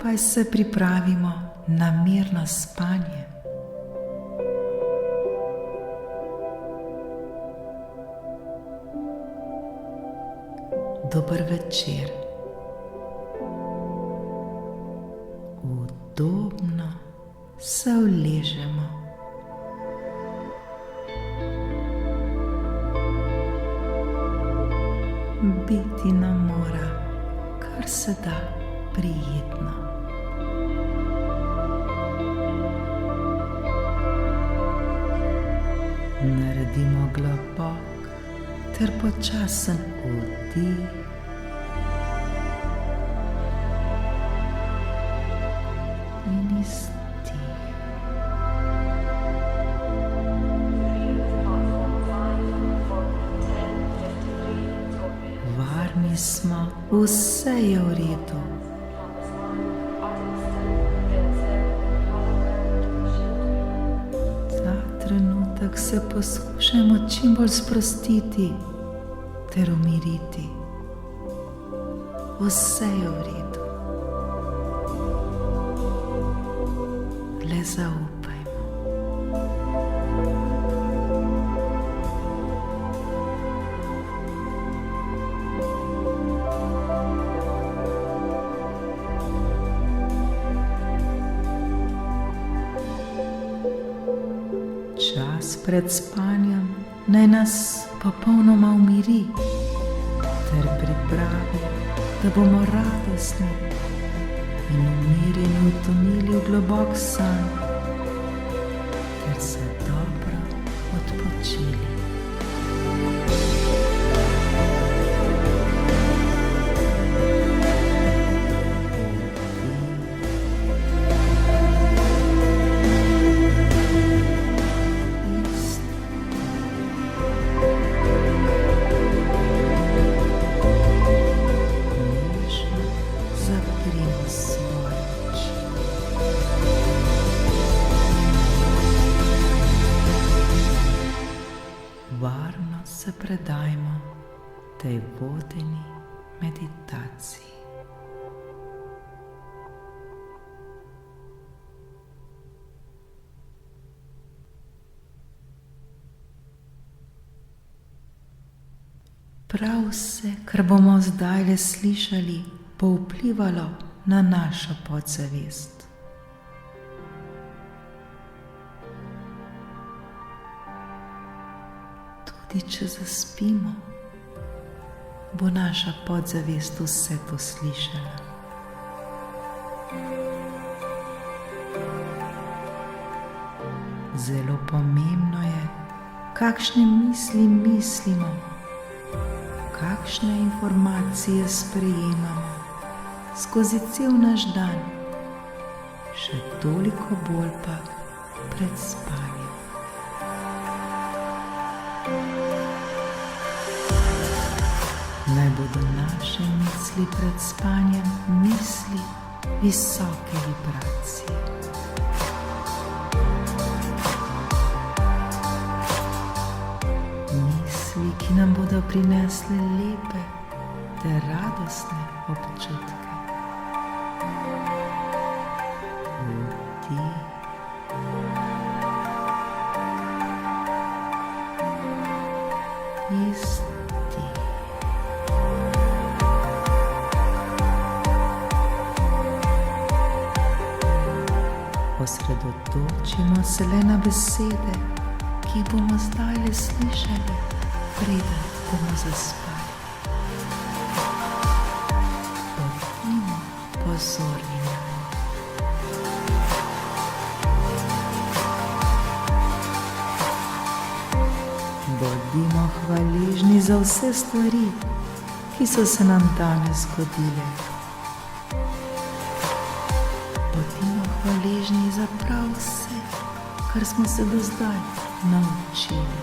skupaj se pripravimo na mirno spanje. Dober večer. Udobno se uležemo. Biti nam mora kar se da prijetno. Naredimo globok ter počasen vdih in izdih. Varni smo, vse je v redu. Ta trenutek se poskušajmo čim bolj sprostiti ter umiriti. Vse je v redu. Le zaupajmo. Čas pred spanjem naj nas popolnoma umiri ter pripravi, da bomo radostni in umirjeni utonili v globok san ter se dobro odpočili. Varno se predajmo tej vodeni meditaciji. Prav vse, kar bomo zdajle slišali, bo vplivalo na našo podzavest. Tudi če zaspimo, bo naša podzavest vse to slišala. Zelo pomembno je, kakšne misli mislimo, kakšne informacije sprejemamo skozi cel naš dan, še toliko bolj pa pred spanjem. Naj bodo naše misli pred spanjem misli visoke vibracije. Misli, ki nam bodo prinesle lepe ter radostne občutke. Vdih. Izdih. Osredotočimo se le na besede, ki jih bomo zdajle slišali, preden bomo zaspali. Bodimo pozorni na nje. Bodimo hvaležni za vse stvari, ki so se nam danes zgodile. Bodimo hvaležni za prav vse, kar smo se do zdaj naučili.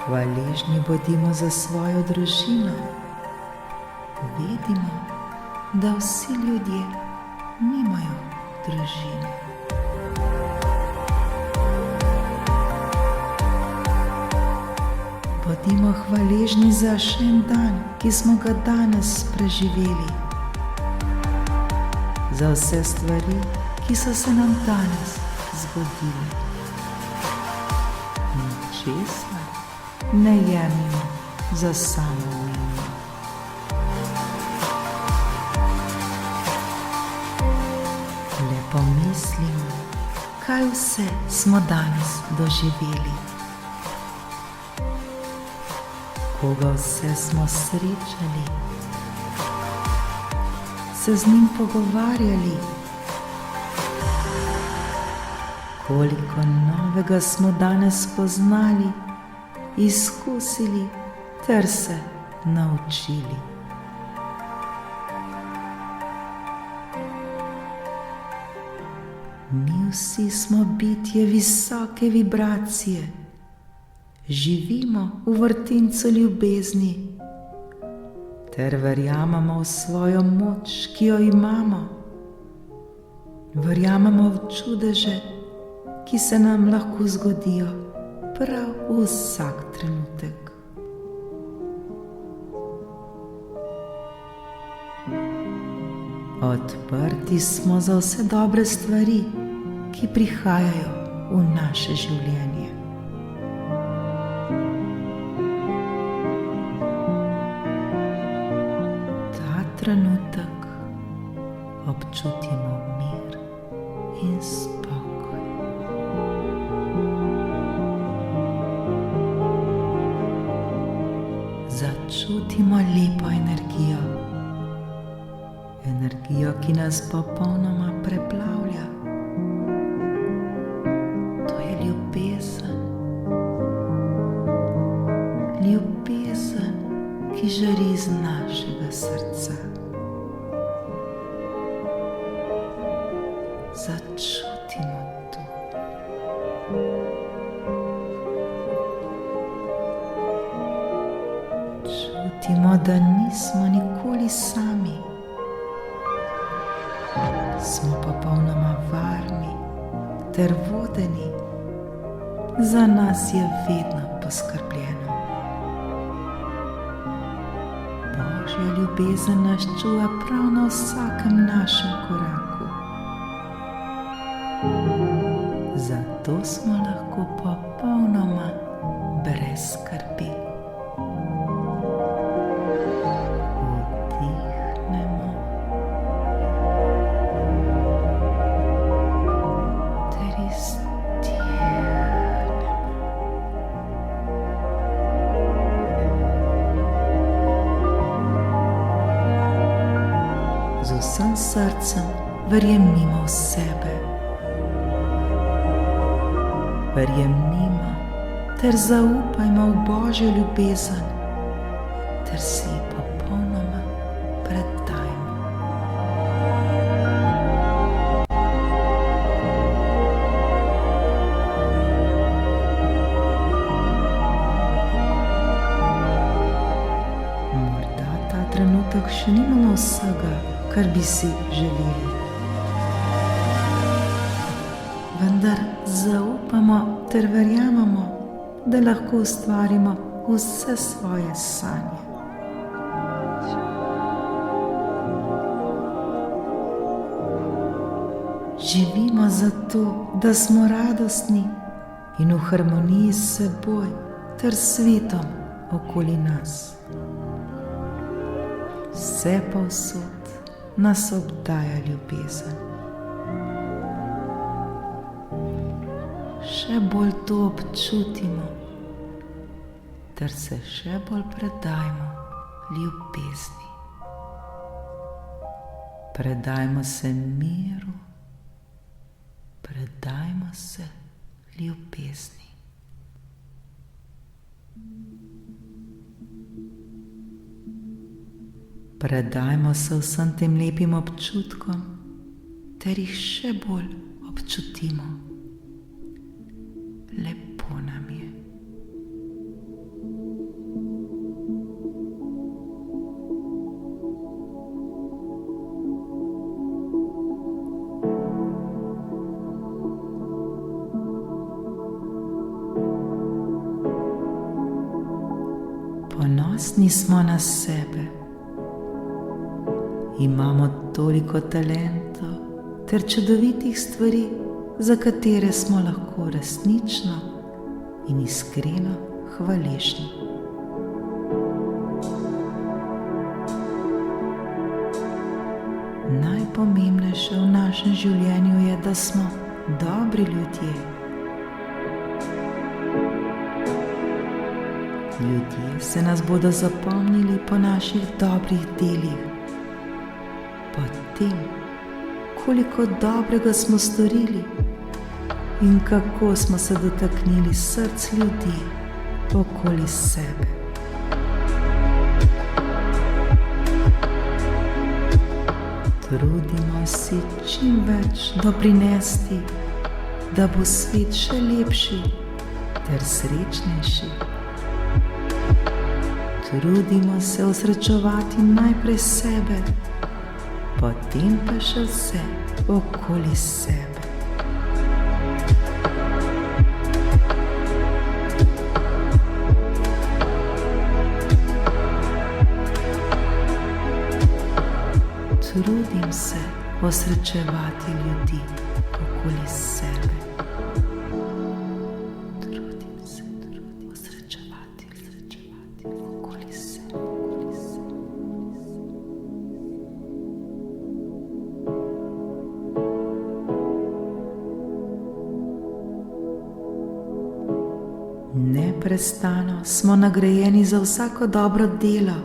Hvaležni bodimo za svojo družino. Vedimo, da vsi ljudje nimajo družine. Bodimo hvaležni za še en dan, ki smo ga danes preživeli. Za vse stvari, ki so se nam danes zgodile. Ničesar ne jemimo za samoumevno. Le pomislimo, kaj vse smo danes doživeli. Koga vse smo srečali, se z njim pogovarjali. Koliko novega smo danes spoznali, izkusili ter se naučili. Mi vsi smo bitje visoke vibracije, živimo v vrtincu ljubezni ter verjamemo v svojo moč, ki jo imamo. Verjamemo v čudeže, ki se nam lahko zgodijo prav vsak trenutek. Odprti smo za vse dobre stvari, ki prihajajo v naše življenje. Ta trenutek občutimo mir in spokoj. Začutimo lepo energijo. Energijo, ki nas popolnoma preplavlja. To je ljubezen. Ljubezen, ki žari iz našega srca. Začutimo to. Čutimo, da nismo nikoli sami. Smo popolnoma varni ter vodeni. Za nas je vedno poskrbljeno. Božja ljubezen nas čuva prav na vsakem našem koraku. Zato smo lahko popolnoma brez skrbi. Z vsem srcem verjemimo v sebe. Verjemimo ter zaupajmo v Božjo ljubezen ter si popolnoma predajmo. Morda ta trenutek še nimamo vsega, kar bi si želeli. Vendar zaupamo ter verjamemo, da lahko ustvarimo vse svoje sanje. Živimo zato, da smo radostni in v harmoniji s seboj ter svetom okoli nas. Vse povsod nas obdaja ljubezen. Še bolj to občutimo, ter se še bolj predajmo ljubezni. Predajmo se miru, predajmo se ljubezni. Predajmo se vsem tem lepim občutkom, ter jih še bolj občutimo. Lepo nam je. ponosni smo na sebe. Imamo toliko talentov ter čudovitih stvari, za katere smo lahko resnično in iskreno hvaležni. Najpomembnejše v našem življenju je, da smo dobri ljudje. Ljudje se nas bodo zapomnili po naših dobrih delih, po tem, koliko dobrega smo storili in kako smo se dotaknili src ljudi okoli sebe. Trudimo se čim več doprinesti, da bo svet še lepši ter srečnejši. Trudimo se osrečevati najprej sebe, potem pa še vse okoli sebe. Trudim se osrečevati ljudi okoli sebe. Trudim se osrečevati okoli sebe. Neprestano smo nagrajeni za vsako dobro delo,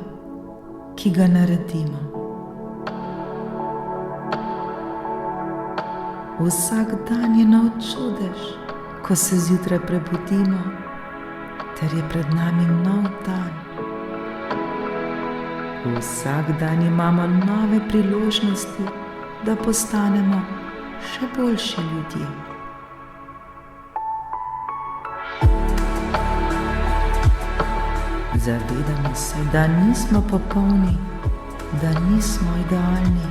ki ga naredimo. Vsak dan je nov čudež, ko se zjutraj prebudimo, ter je pred nami nov dan. Vsak dan imamo nove priložnosti, da postanemo še boljši ljudje. Zavedamo se, da nismo popolni, da nismo idealni,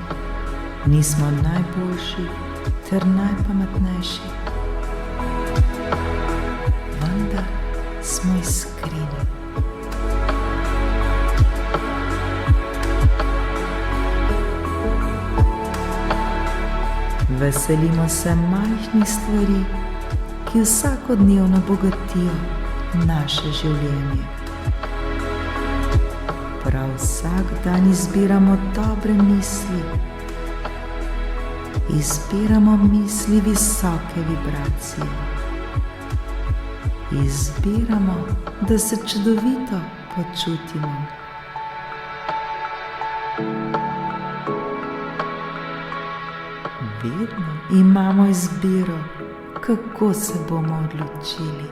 nismo najboljši ter najpametnejši, vendar smo iskreni. Veselimo se majhnih stvari, ki vsakodnevno bogatijo naše življenje. Prav vsak dan izbiramo dobre misli, izbiramo misli visoke vibracije. Izbiramo, da se čudovito počutimo. Vedno imamo izbiro, kako se bomo odločili.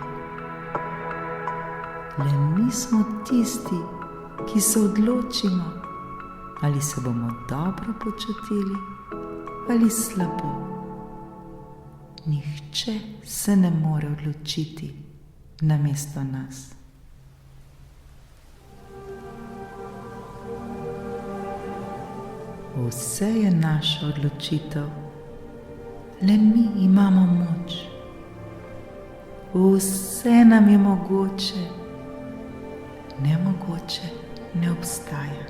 Le mi smo tisti, ki se odločimo, ali se bomo dobro počutili ali slabo. Nihče se ne more odločiti namesto nas. Vse je naša odločitev, le mi imamo moč. Vse nam je mogoče, nemogoče ne obstaja.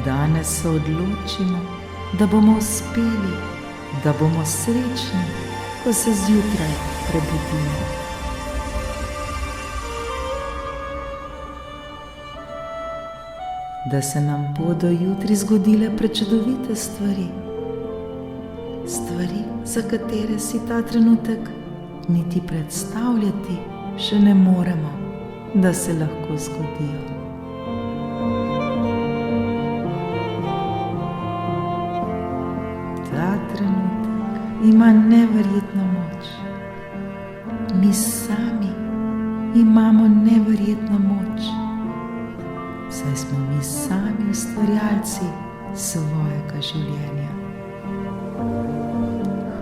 Danes se odločimo, da bomo uspeli, da bomo srečni, ko se zjutraj prebudimo. Da se nam bodo jutri zgodile prečudovite stvari. Stvari, za katere si ta trenutek niti predstavljati še ne moremo, da se lahko zgodijo. Ta trenutek ima neverjetno moč. Mi sami imamo neverjetno moč, saj smo mi sami ustvarjalci svojega življenja.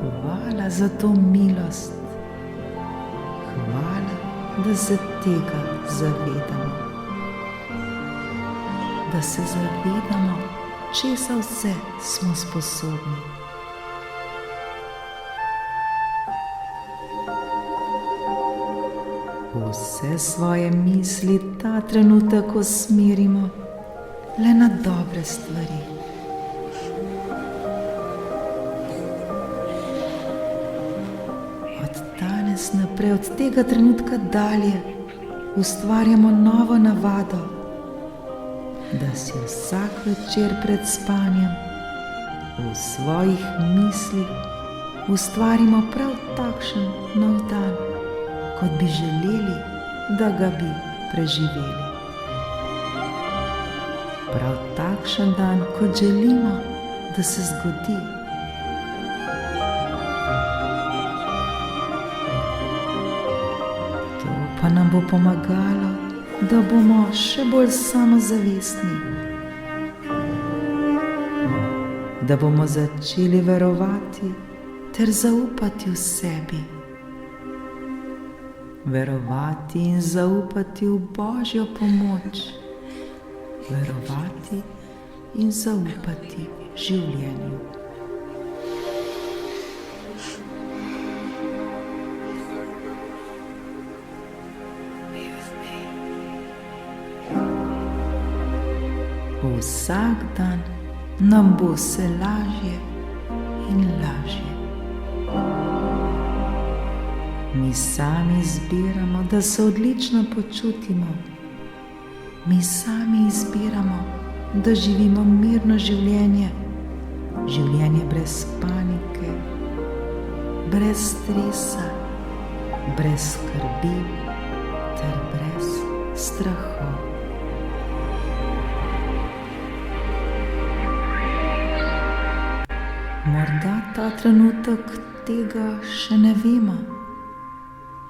Hvala za to milost. Hvala, da se tega zavedamo. Da se zavedamo, česa vse smo sposobni. Vse svoje misli ta trenutek usmerimo le na dobre stvari. Od danes naprej, od tega trenutka dalje, ustvarjamo novo navado, da si vsak večer pred spanjem v svojih mislih ustvarimo prav takšen nov dan, kot bi želeli, da ga bi preživeli. Prav takšen dan, kot želimo, da se zgodi. To pa nam bo pomagalo, da bomo še bolj samozavestni, da bomo začeli verovati ter zaupati v sebi. Verovati in zaupati v Božjo pomoč, verovati in zaupati življenju. Vsak dan nam bo vse lažje in lažje. Mi sami izbiramo, da se odlično počutimo. Mi sami izbiramo, da živimo mirno življenje, življenje brez panike, brez stresa, brez skrbi ter brez strahov. Morda ta trenutek tega še ne vemo.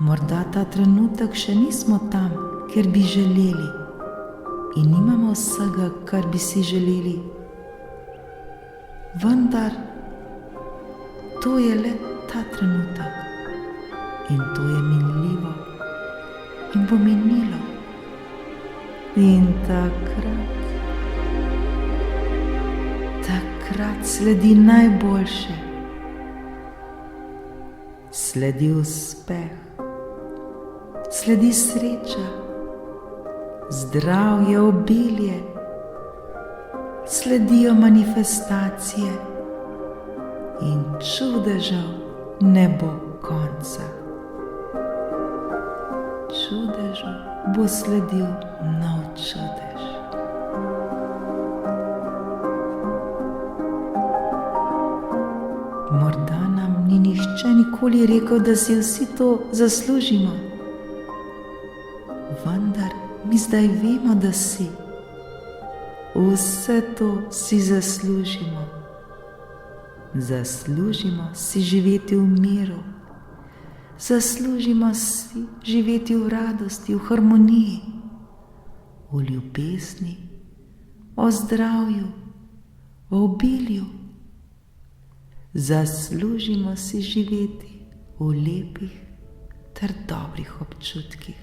Morda ta trenutek še nismo tam, kjer bi želeli in nimamo vsega, kar bi si želeli. Vendar to je le ta trenutek in to je minljivo in bo minilo. In takrat sledi najboljše. Sledi uspeh. Sledi sreča, zdravje, obilje, sledijo manifestacije in čudežev ne bo konca. Čudežu bo sledil nov čudež. Morda nam ni nihče nikoli rekel, da si vsi to zaslužimo. Vendar mi zdaj vemo, da si. Vse to si zaslužimo. Zaslužimo si živeti v miru. Zaslužimo si živeti v radosti, v harmoniji, v ljubezni, o zdravju, o obilju. Zaslužimo si živeti v lepih ter dobrih občutkih.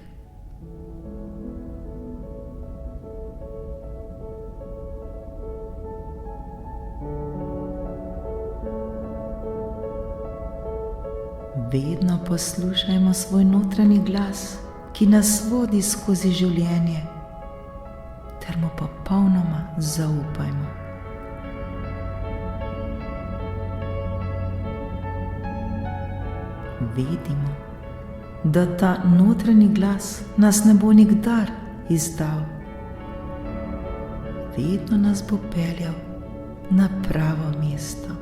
Vedno poslušajmo svoj notranji glas, ki nas vodi skozi življenje, ter mu popolnoma zaupajmo. Vedimo, da ta notranji glas nas ne bo nikdar izdal. Vedno nas bo peljal na pravo mesto.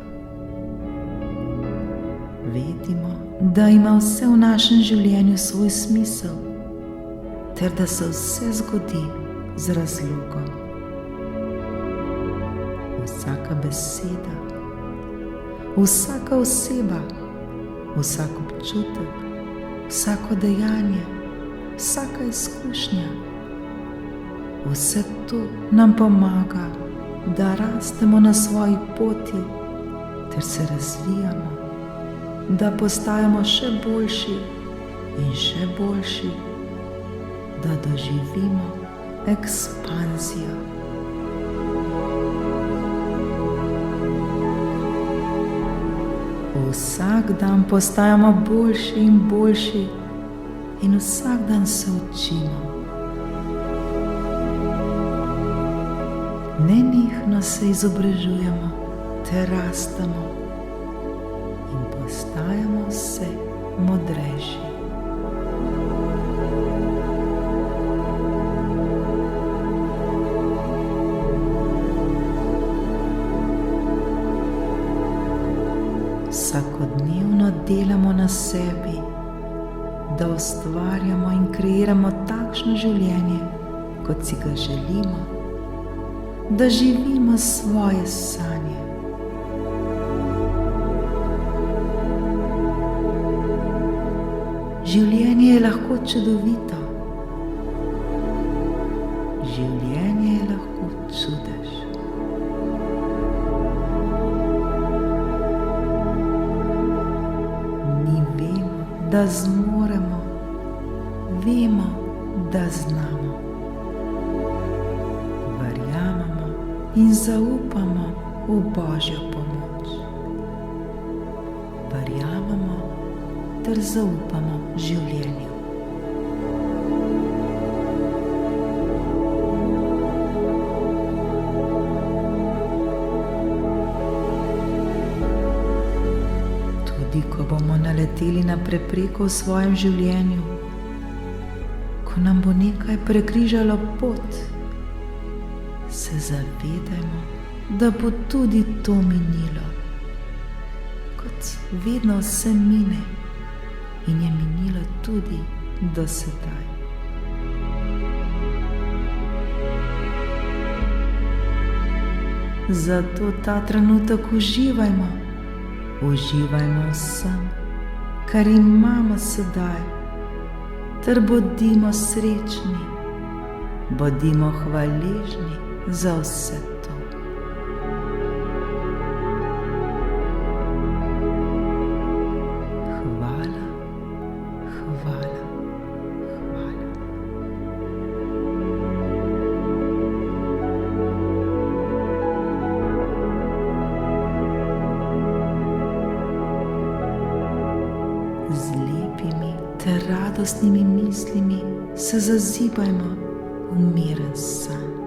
Vedimo, da ima vse v našem življenju svoj smisel, ter da se vse zgodi z razlogom. Vsaka beseda, vsaka oseba, vsak občutek, vsako dejanje, vsaka izkušnja, vse to nam pomaga, da rastemo na svoji poti ter se razvijamo, da postajamo še boljši in še boljši, da doživimo ekspanzijo. Vsak dan postajamo boljši in boljši in vsak dan se učimo. Nenehno se izobražujemo ter rastemo in postajamo vse modrejši. Vsakodnevno delamo na sebi, da ustvarjamo in kreiramo takšno življenje, kot si ga želimo, da živimo svoje sanje. Življenje je lahko čudovito. Življenje je lahko čudež. Mi vemo, da zmoremo, vemo, da znamo. Verjamemo in zaupamo v Božjo pomoč. Verjamemo ter zaupamo življenju. Tudi ko bomo naleteli na prepreko v svojem življenju, ko nam bo nekaj prekrižalo pot, se zavedajmo, da bo tudi to minilo. Kot vedno vse mine in je minilo tudi do sedaj. Zato ta trenutek uživajmo. Uživajmo vsem, kar imamo sedaj, ter bodimo srečni, bodimo hvaležni za vse to. Hvala, hvala, hvala. Z lepimi ter radostnimi mislimi se zazibajmo v miren san.